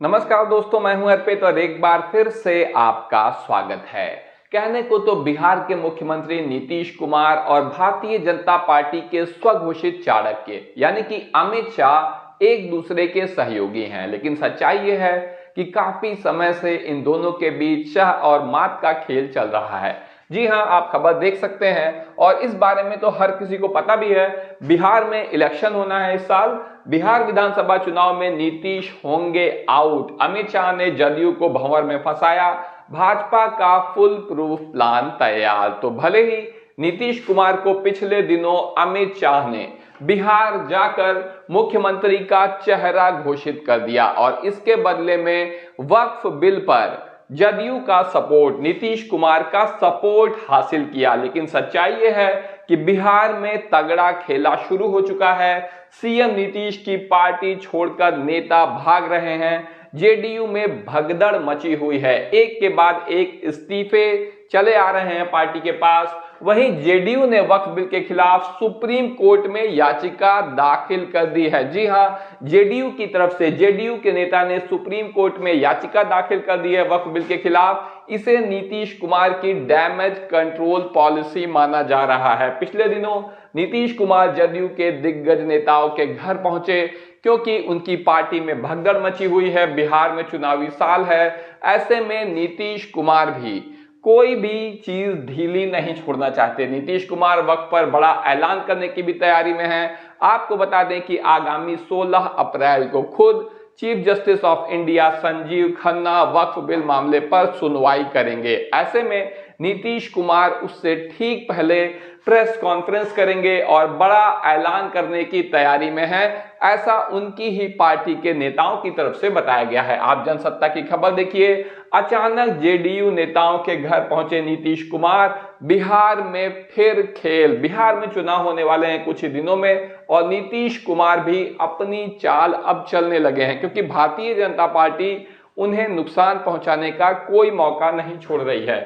नमस्कार दोस्तों, मैं हूं अर्पित और एक बार फिर से आपका स्वागत है। कहने को तो बिहार के मुख्यमंत्री नीतीश कुमार और भारतीय जनता पार्टी के स्वघोषित चाणक्य यानी कि अमित शाह एक दूसरे के सहयोगी हैं, लेकिन सच्चाई यह है कि काफी समय से इन दोनों के बीच शाह और मात का खेल चल रहा है। जी हां, आप खबर देख सकते हैं और इस बारे में तो हर किसी को पता भी है। बिहार में इलेक्शन होना है इस साल। बिहार विधानसभा चुनाव में नीतीश होंगे आउट। अमित शाह ने जदयू को भंवर में फंसाया। भाजपा का फुल प्रूफ प्लान तैयार। तो भले ही नीतीश कुमार को पिछले दिनों अमित शाह ने बिहार जाकर मुख्यमंत्री का चेहरा घोषित कर दिया और इसके बदले में वक्फ बिल पर जदयू का सपोर्ट, नीतीश कुमार का सपोर्ट हासिल किया, लेकिन सच्चाई यह है कि बिहार में तगड़ा खेला शुरू हो चुका है। सीएम नीतीश की पार्टी छोड़कर नेता भाग रहे हैं। जेडीयू में भगदड़ मची हुई है, एक के बाद एक इस्तीफे चले आ रहे हैं पार्टी के पास। वहीं जेडीयू ने वक्फ बिल के खिलाफ सुप्रीम कोर्ट में याचिका दाखिल कर दी है। जी हां, जेडीयू की तरफ से जेडीयू के नेता ने सुप्रीम कोर्ट में याचिका दाखिल कर दी है वक्फ बिल के खिलाफ। इसे नीतीश कुमार की डैमेज कंट्रोल पॉलिसी माना जा रहा है। पिछले दिनों नीतीश कुमार जदयू के दिग्गज नेताओं के घर पहुंचे क्योंकि उनकी पार्टी में भगदड़ मची हुई है। बिहार में चुनावी साल है, ऐसे में नीतीश कुमार भी कोई भी चीज ढीली नहीं छोड़ना चाहते। नीतीश कुमार वक्त पर बड़ा ऐलान करने की भी तैयारी में हैं। आपको बता दें कि आगामी 16 अप्रैल को खुद chief justice of India Sanjeev Khanna Waqf bill मामले पर सुनवाई करेंगे। ऐसे में नीतीश कुमार उससे ठीक पहले प्रेस कॉन्फ्रेंस करेंगे और बड़ा ऐलान करने की तैयारी में है, ऐसा उनकी ही पार्टी के नेताओं की तरफ से बताया गया है। आप जनसत्ता की खबर देखिए, अचानक जेडीयू नेताओं के घर पहुंचे नीतीश कुमार। बिहार में फिर खेल, बिहार में चुनाव होने वाले हैं कुछ ही दिनों में और नीतीश कुमार भी अपनी चाल अब चलने लगे हैं क्योंकि भारतीय जनता पार्टी उन्हें नुकसान पहुंचाने का कोई मौका नहीं छोड़ रही है।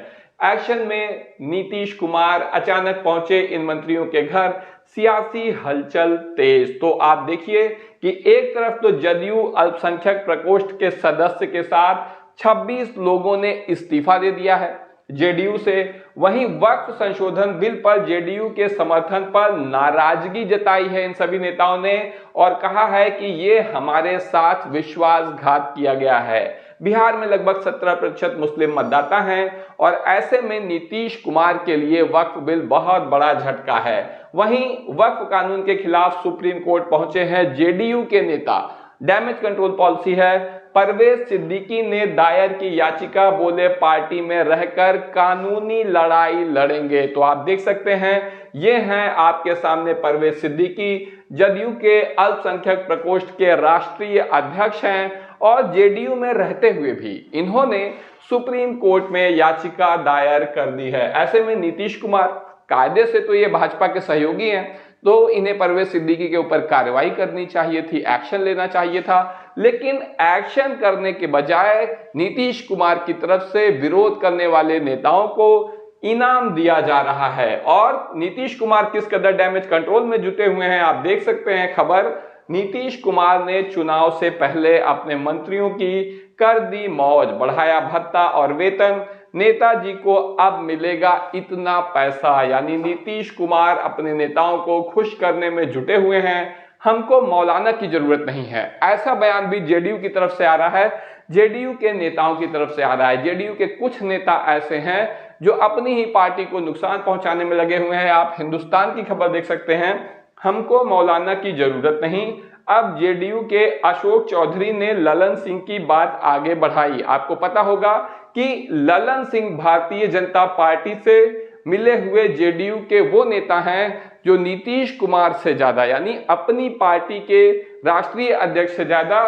एक्शन में नीतीश कुमार अचानक पहुंचे इन मंत्रियों के घर, सियासी हलचल तेज। तो आप देखिए कि एक तरफ तो जदयू अल्पसंख्यक प्रकोष्ठ के सदस्य के साथ 26 लोगों ने इस्तीफा दे दिया है जेडीयू से। वहीं वक्फ संशोधन बिल पर जेडीयू के समर्थन पर नाराजगी जताई है इन सभी नेताओं ने और कहा है कि ये हमारे साथ विश्वासघात किया गया है। बिहार में लगभग 17% मुस्लिम मतदाता हैं और ऐसे में नीतीश कुमार के लिए वक्फ बिल बहुत बड़ा झटका है। वहीं वक्फ कानून के खिलाफ सुप्रीम कोर्ट पहुंचे हैं जेडीयू के नेता। डैमेज कंट्रोल पॉलिसी है। परवेज सिद्दीकी ने दायर की याचिका, बोले पार्टी में रहकर कानूनी लड़ाई लड़ेंगे। तो आप देख सकते हैं, ये हैं आपके सामने परवेज सिद्दीकी, जदयू के अल्पसंख्यक प्रकोष्ठ के राष्ट्रीय अध्यक्ष हैं और जेडीयू में रहते हुए भी इन्होंने सुप्रीम कोर्ट में याचिका दायर कर दी है। ऐसे में नीतीश कुमार कायदे से तो ये भाजपा के सहयोगी हैं, तो इन्हें परवेज सिद्दीकी के ऊपर कार्रवाई करनी चाहिए थी, एक्शन लेना चाहिए था, लेकिन एक्शन करने के बजाय नीतीश कुमार की तरफ से विरोध करने वाले नेताओं को इनाम दिया जा रहा है। और नीतीश कुमार किस कदर डैमेज कंट्रोल में जुटे हुए हैं आप देख सकते हैं खबर। नीतीश कुमार ने चुनाव से पहले अपने मंत्रियों की कर दी मौज, बढ़ाया भत्ता और वेतन। नेताजी को अब मिलेगा इतना पैसा, यानी नीतीश कुमार अपने नेताओं को खुश करने में जुटे हुए हैं। हमको मौलाना की जरूरत नहीं है, ऐसा बयान भी जेडीयू की तरफ से आ रहा है, जेडीयू के नेताओं की तरफ से आ रहा है। जेडीयू के कुछ नेता ऐसे हैं जो अपनी ही पार्टी को नुकसान पहुंचाने में लगे हुए हैं। आप हिंदुस्तान की खबर देख सकते हैं, हमको मौलाना की जरूरत नहीं। अब जेडीयू के अशोक चौधरी ने ललन सिंह की बात आगे बढ़ाई। आपको पता होगा कि ललन सिंह भारतीय जनता पार्टी से मिले हुए जेडीयू के वो नेता हैं जो नीतीश कुमार से ज्यादा, यानी अपनी पार्टी के राष्ट्रीय अध्यक्ष से ज्यादा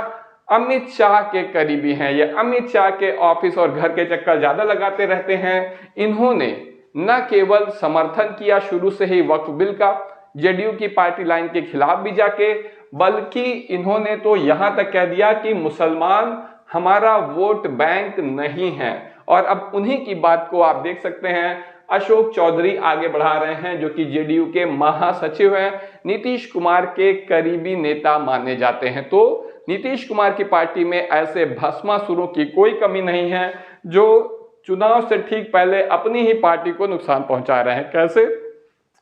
अमित शाह के करीबी हैं। ये अमित शाह के ऑफिस और घर के चक्कर ज्यादा लगाते रहते हैं। इन्होंने न केवल समर्थन किया शुरू से ही वक्फ बिल का जेडीयू की पार्टी लाइन के खिलाफ भी जाके, बल्कि इन्होंने तो यहां तक कह दिया कि मुसलमान हमारा वोट बैंक नहीं है। और अब उन्हीं की बात को आप देख सकते हैं, अशोक चौधरी आगे बढ़ा रहे हैं जो कि जेडीयू के महासचिव हैं, नीतीश कुमार के करीबी नेता माने जाते हैं। तो नीतीश कुमार की पार्टी में ऐसे भस्मासुरों की कोई कमी नहीं है जो चुनाव से ठीक पहले अपनी ही पार्टी को नुकसान पहुंचा रहे हैं। कैसे?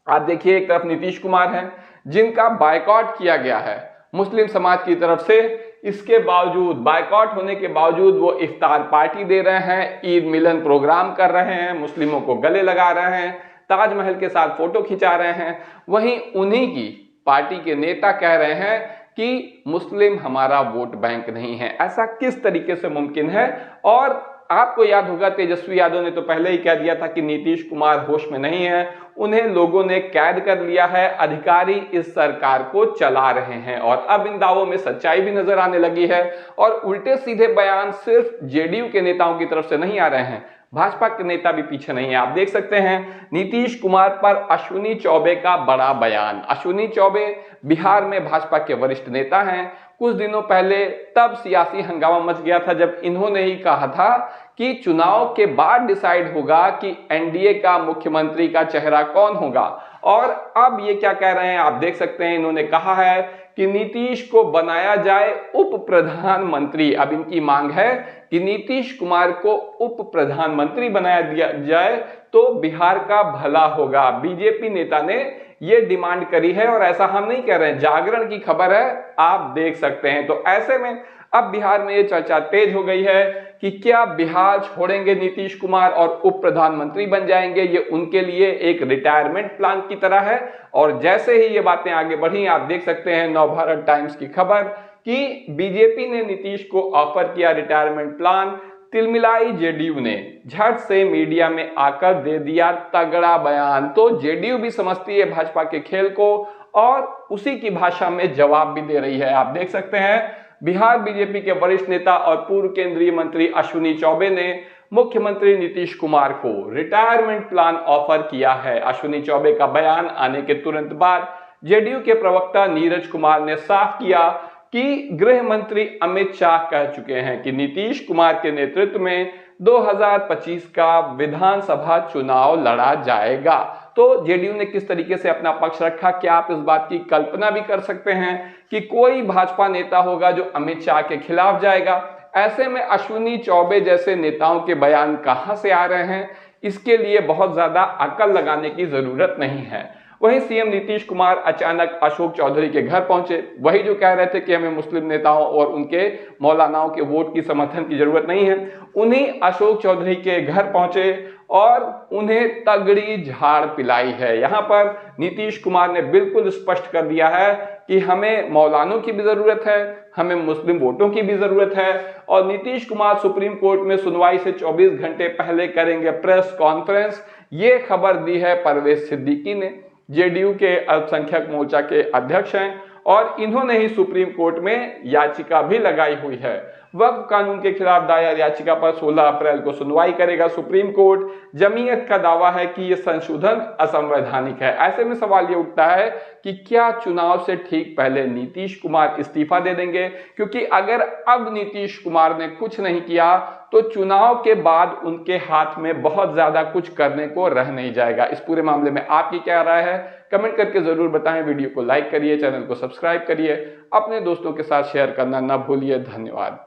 आप देखिए, एक तरफ नीतीश कुमार हैं जिनका बायकॉट किया गया है मुस्लिम समाज की तरफ से, इसके बावजूद, बायकॉट होने के बावजूद वो इफ्तार पार्टी दे रहे हैं, ईद मिलन प्रोग्राम कर रहे हैं, मुस्लिमों को गले लगा रहे हैं, ताजमहल के साथ फोटो खिंचा रहे हैं। वहीं उन्हीं की पार्टी के नेता कह रहे हैं कि मुस्लिम हमारा वोट बैंक नहीं है। ऐसा किस तरीके से मुमकिन है? और आपको याद होगा, तेजस्वी यादव ने तो पहले ही कह दिया था कि नीतीश कुमार होश में नहीं है, उन्हें लोगों ने कैद कर लिया है, अधिकारी इस सरकार को चला रहे हैं। और अब इन दावों में सच्चाई भी नजर आने लगी है और उल्टे सीधे बयान सिर्फ जेडीयू के नेताओं की तरफ से नहीं आ रहे हैं, भाजपा के नेता भी पीछे नहीं है। आप देख सकते हैं नीतीश कुमार पर अश्विनी चौबे का बड़ा बयान। अश्विनी चौबे बिहार में भाजपा के वरिष्ठ नेता हैं। कुछ दिनों पहले तब सियासी हंगामा मच गया था जब इन्होंने ही कहा था कि चुनाव के बाद डिसाइड होगा कि एनडीए का मुख्यमंत्री का चेहरा कौन होगा। और अब ये क्या कह रहे हैं आप देख सकते हैं, इन्होंने कहा है कि नीतीश को बनाया जाए उप प्रधानमंत्री। अब इनकी मांग है कि नीतीश कुमार को उप प्रधानमंत्री बनाया दिया जाए तो बिहार का भला होगा। बीजेपी नेता ने ये डिमांड करी है और ऐसा हम नहीं कह रहे हैं, जागरण की खबर है, आप देख सकते हैं। तो ऐसे में अब बिहार में ये चर्चा तेज हो गई है कि क्या बिहार छोड़ेंगे नीतीश कुमार और उप प्रधानमंत्री बन जाएंगे। ये उनके लिए एक रिटायरमेंट प्लान की तरह है। और जैसे ही ये बातें आगे बढ़ी, आप देख सकते हैं नवभारत टाइम्स की खबर कि बीजेपी ने नीतीश को ऑफर किया रिटायरमेंट प्लान। तिलमिलाई जेडीयू ने झट से मीडिया में आकर दे दिया तगड़ा बयान। तो जेडीयू भी समझती है भाजपा के खेल को और उसी की भाषा में जवाब भी दे रही है। आप देख सकते हैं बिहार बीजेपी के वरिष्ठ नेता और पूर्व केंद्रीय मंत्री अश्विनी चौबे ने मुख्यमंत्री नीतीश कुमार को रिटायरमेंट प्लान ऑफर किया है। अश्विनी चौबे का बयान आने के तुरंत बाद जेडीयू के प्रवक्ता नीरज कुमार ने साफ किया कि गृह मंत्री अमित शाह कह चुके हैं कि नीतीश कुमार के नेतृत्व में 2025 का विधानसभा चुनाव लड़ा जाएगा। तो जेडीयू ने किस तरीके से अपना पक्ष रखा, क्या आप इस बात की कल्पना भी कर सकते हैं कि कोई भाजपा नेता होगा जो अमित शाह के खिलाफ जाएगा? ऐसे में अश्विनी चौबे जैसे नेताओं के बयान कहां से आ रहे हैं, इसके लिए बहुत ज्यादा अकल लगाने की जरूरत नहीं है। वहीं सीएम नीतीश कुमार अचानक अशोक चौधरी के घर पहुंचे। वही जो कह रहे थे कि हमें मुस्लिम नेताओं और उनके मौलानाओं के वोट की समर्थन की जरूरत नहीं है, उन्हीं अशोक चौधरी के घर पहुंचे और उन्हें तगड़ी झाड़ पिलाई है। यहां पर नीतीश कुमार ने बिल्कुल स्पष्ट कर दिया है कि हमें मौलानों की भी जरूरत है, हमें मुस्लिम वोटों की भी जरूरत है। और नीतीश कुमार सुप्रीम कोर्ट में सुनवाई से 24 घंटे पहले करेंगे प्रेस कॉन्फ्रेंस, ये खबर दी है परवेज सिद्दीकी ने। जेडीयू के अल्पसंख्यक मोर्चा के अध्यक्ष हैं और इन्होंने ही सुप्रीम कोर्ट में याचिका भी लगाई हुई है। वक्फ कानून के खिलाफ दायर याचिका पर 16 अप्रैल को सुनवाई करेगा सुप्रीम कोर्ट। जमीयत का दावा है कि यह संशोधन असंवैधानिक है। ऐसे में सवाल ये उठता है कि क्या चुनाव से ठीक पहले नीतीश कुमार इस्तीफा दे देंगे? क्योंकि अगर अब नीतीश कुमार ने कुछ नहीं किया तो चुनाव के बाद उनके हाथ में बहुत ज्यादा कुछ करने को रह नहीं जाएगा। इस पूरे मामले में आपकी क्या राय है, कमेंट करके जरूर बताएं। वीडियो को लाइक करिए, चैनल को सब्सक्राइब करिए, अपने दोस्तों के साथ शेयर करना न भूलिए। धन्यवाद।